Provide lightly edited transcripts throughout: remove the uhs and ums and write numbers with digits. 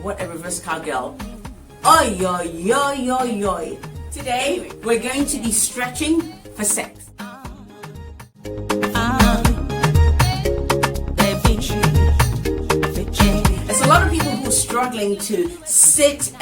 what a reverse cowgirl. Oi, oi, oi, oi, oi. Today, we're going to be stretching for sex. There's a lot of people who are struggling to sit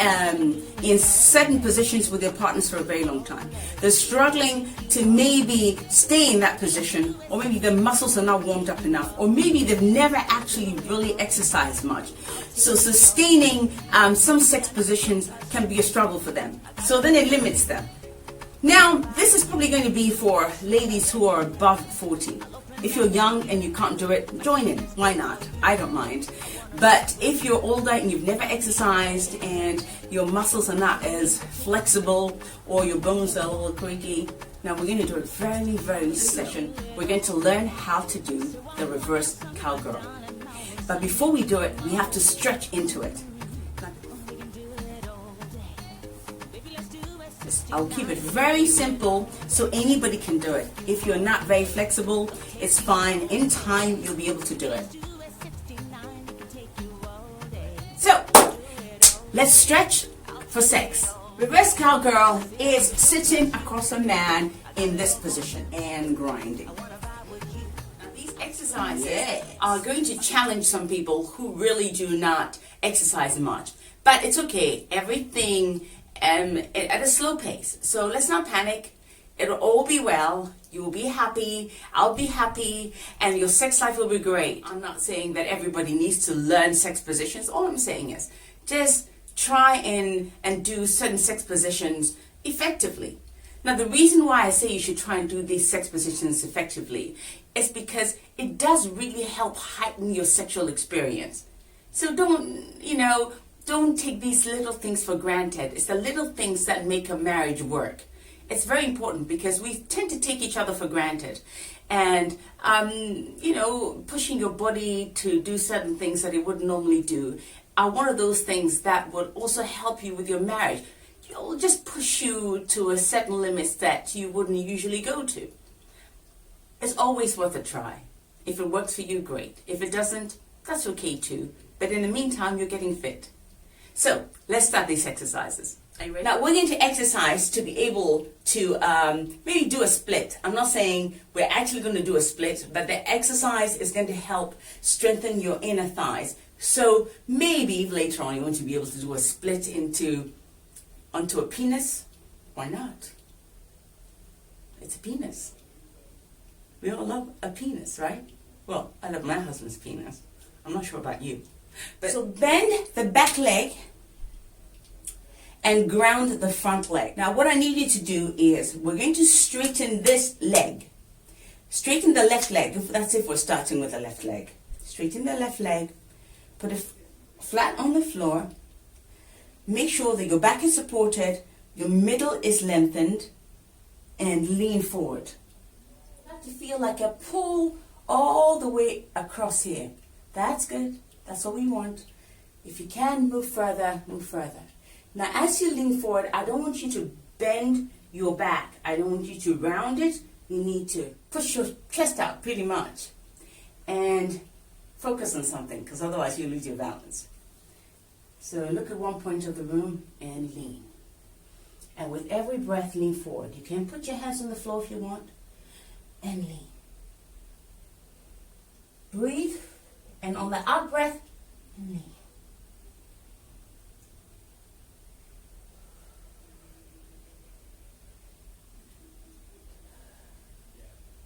in certain positions with their partners for a very long time. They're struggling to maybe stay in that position, or maybe their muscles are not warmed up enough, or maybe they've never actually really exercised much. So sustaining some sex positions can be a struggle for them. So then it limits them. Now, this is probably going to be for ladies who are above 40. If you're young and you can't do it, join in. Why not? I don't mind. But if you're older and you've never exercised and your muscles are not as flexible or your bones are a little creaky, now we're going to do a very, very session. We're going to learn how to do the reverse cowgirl. But before we do it, we have to stretch into it. I'll keep it very simple so anybody can do it. If you're not very flexible, it's fine. In time, you'll be able to do it. So, let's stretch for sex. Reverse cowgirl is sitting across a man in this position and grinding. Now, these exercises are going to challenge some people who really do not exercise much. But it's okay. Everything at a slow pace. So let's not panic. It'll all be well. You will be happy. I'll be happy. And your sex life will be great. I'm not saying that everybody needs to learn sex positions. All I'm saying is just try and do certain sex positions effectively. Now, the reason why I say you should try and do these sex positions effectively is because it does really help heighten your sexual experience. So don't take these little things for granted. It's the little things that make a marriage work. It's very important because we tend to take each other for granted. And, pushing your body to do certain things that it wouldn't normally do are one of those things that would also help you with your marriage. It'll just push you to a certain limits that you wouldn't usually go to. It's always worth a try. If it works for you, great. If it doesn't, that's okay too. But in the meantime, you're getting fit. So, let's start these exercises. Are you ready? Now, we're going to exercise to be able to maybe do a split. I'm not saying we're actually going to do a split, but the exercise is going to help strengthen your inner thighs. So, maybe later on you want to be able to do a split onto a penis. Why not? It's a penis. We all love a penis, right? Well, I love my husband's penis. I'm not sure about you. So bend the back leg and ground the front leg. Now what I need you to do is we're going to straighten this leg. Straighten the left leg. That's if we're starting with the left leg. Straighten the left leg. Put it flat on the floor. Make sure that your back is supported, your middle is lengthened, and lean forward. You have to feel like a pull all the way across here. That's good. That's what we want. If you can, move further, move further. Now, as you lean forward, I don't want you to bend your back. I don't want you to round it. You need to push your chest out pretty much. And focus on something, because otherwise you lose your balance. So look at one point of the room and lean. And with every breath, lean forward. You can put your hands on the floor if you want. And lean. Breathe. And on the out breath, lean.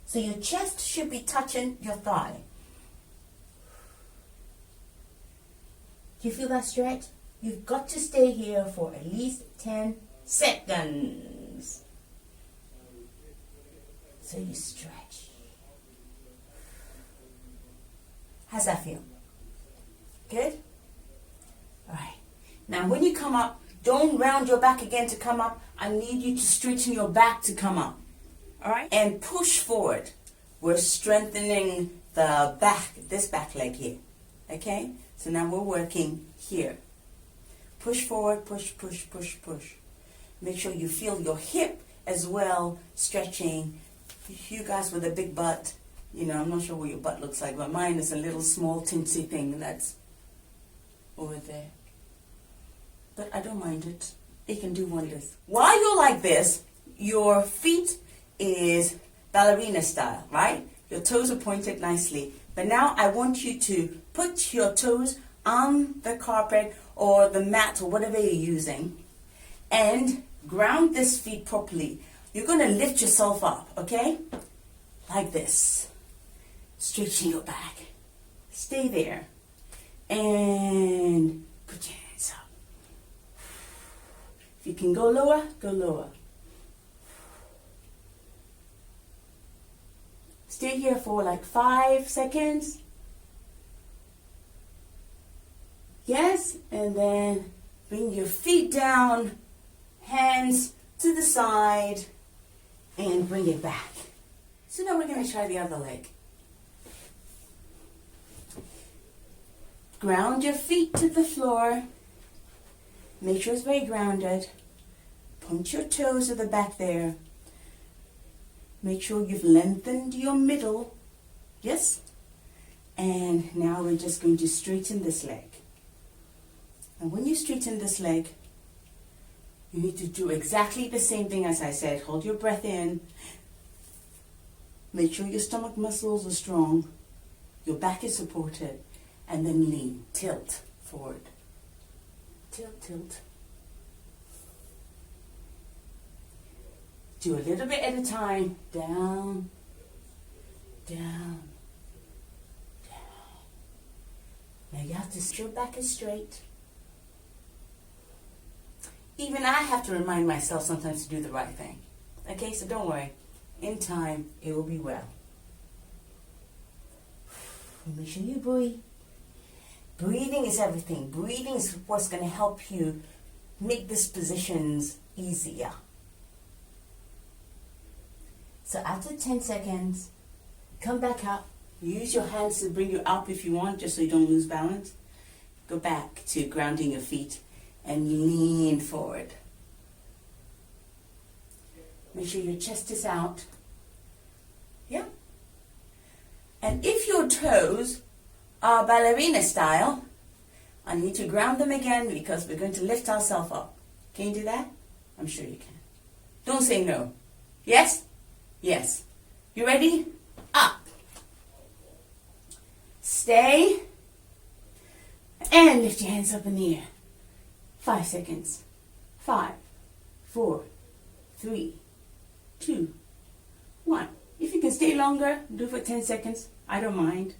So your chest should be touching your thigh. Do you feel that stretch? You've got to stay here for at least 10 seconds. So you stretch. How's that feel? Good? Alright. Now when you come up, don't round your back again to come up. I need you to straighten your back to come up. Alright? And push forward. We're strengthening the back, this back leg here. Okay? So now we're working here. Push forward, push, push, push, push. Make sure you feel your hip as well stretching. You guys with a big butt, you know, I'm not sure what your butt looks like, but mine is a little small teensy thing that's over there. but I don't mind it. It can do wonders. While you're like this, your feet is ballerina style, right? Your toes are pointed nicely. But now I want you to put your toes on the carpet or the mat or whatever you're using and ground this feet properly. You're going to lift yourself up, okay? Like this. Straighten your back. Stay there. And put your hands up. If you can go lower, go lower. Stay here for like 5 seconds. Yes, and then bring your feet down, hands to the side, and bring it back. So now we're going to try the other leg. Ground your feet to the floor. Make sure it's very grounded. Point your toes to the back there. Make sure you've lengthened your middle. Yes? And now we're just going to straighten this leg. And when you straighten this leg, you need to do exactly the same thing as I said. Hold your breath in. Make sure your stomach muscles are strong. Your back is supported. And then lean. Tilt forward. Tilt, tilt. Do a little bit at a time. Down, down, down. Now you have to your back is straight. Even I have to remind myself sometimes to do the right thing. Okay, so don't worry. In time, it will be well. Make sure you breathe. Breathing is everything. Breathing is what's going to help you make these positions easier. So after 10 seconds, come back up. Use your hands to bring you up if you want, just so you don't lose balance. Go back to grounding your feet and lean forward. Make sure your chest is out. Yeah? And if your toes are ballerina style, I need to ground them again because we're going to lift ourselves up. Can you do that? I'm sure you can. Don't say no. Yes? Yes. You ready? Up. Stay. And lift your hands up in the air. 5 seconds. 5, 4, 3, 2, 1. If you can stay longer, do for 10 seconds. I don't mind.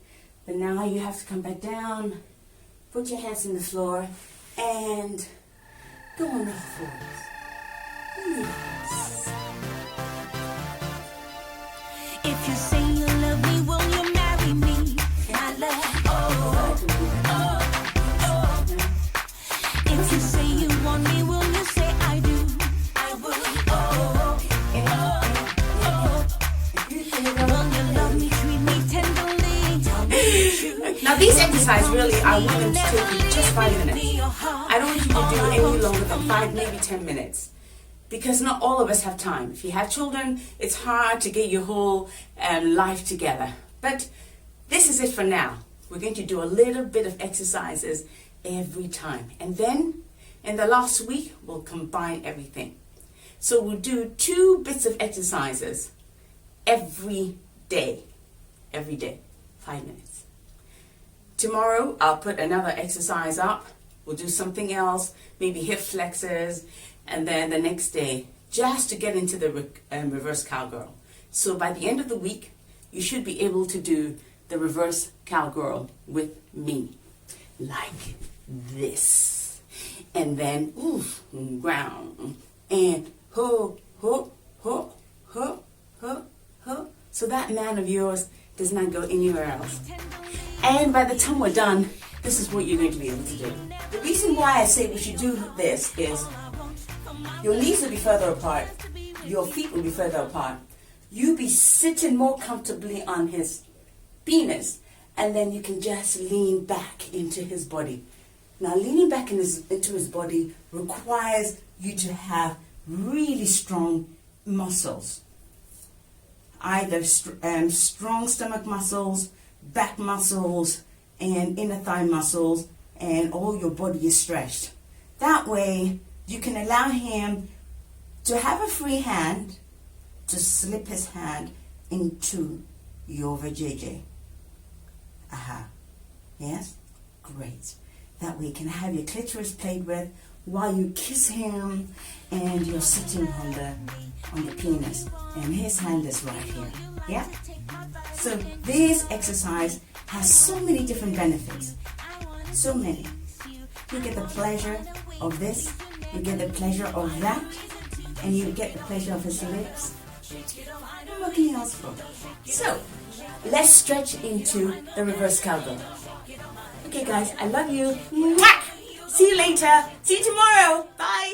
But now you have to come back down. Put your hands on the floor and go on the floor. Yes. If you say you love me, will you marry me? I love, If you say you want me, will you say I do? I will, Will you love me, treat me tenderly? Tell me the truth. Now these exercises really, I want them to take you just 5 minutes. I don't want you to do any longer than 5, maybe 10 minutes. Because not all of us have time. If you have children, it's hard to get your whole life together. But this is it for now. We're going to do a little bit of exercises every time. And then in the last week, we'll combine everything. So we'll do 2 bits of exercises every day. Every day, 5 minutes. Tomorrow, I'll put another exercise up. We'll do something else, maybe hip flexors. And then the next day, just to get into the reverse cowgirl. So by the end of the week, you should be able to do the reverse cowgirl with me. Like this. And then, ground. And ho, ho, ho, ho, ho, ho. So that man of yours does not go anywhere else. And by the time we're done, this is what you're going to be able to do. The reason why I say we should do this is your knees will be further apart. Your feet will be further apart. You'll be sitting more comfortably on his penis. And then you can just lean back into his body. Now, leaning back into his body requires you to have really strong muscles. Either strong stomach muscles, back muscles, and inner thigh muscles, and all your body is stretched. That way, you can allow him to have a free hand to slip his hand into your vajayjay. Aha. Yes? Great. That way you can have your clitoris played with while you kiss him and you're sitting on the penis and his hand is right here. Yeah? So this exercise has so many different benefits. So many. You get the pleasure of this, you get the pleasure of that, and you get the pleasure of his lips. What can you ask for? So, let's stretch into the reverse cowgirl. Okay guys, I love you. Mwah! See you later. See you tomorrow. Bye.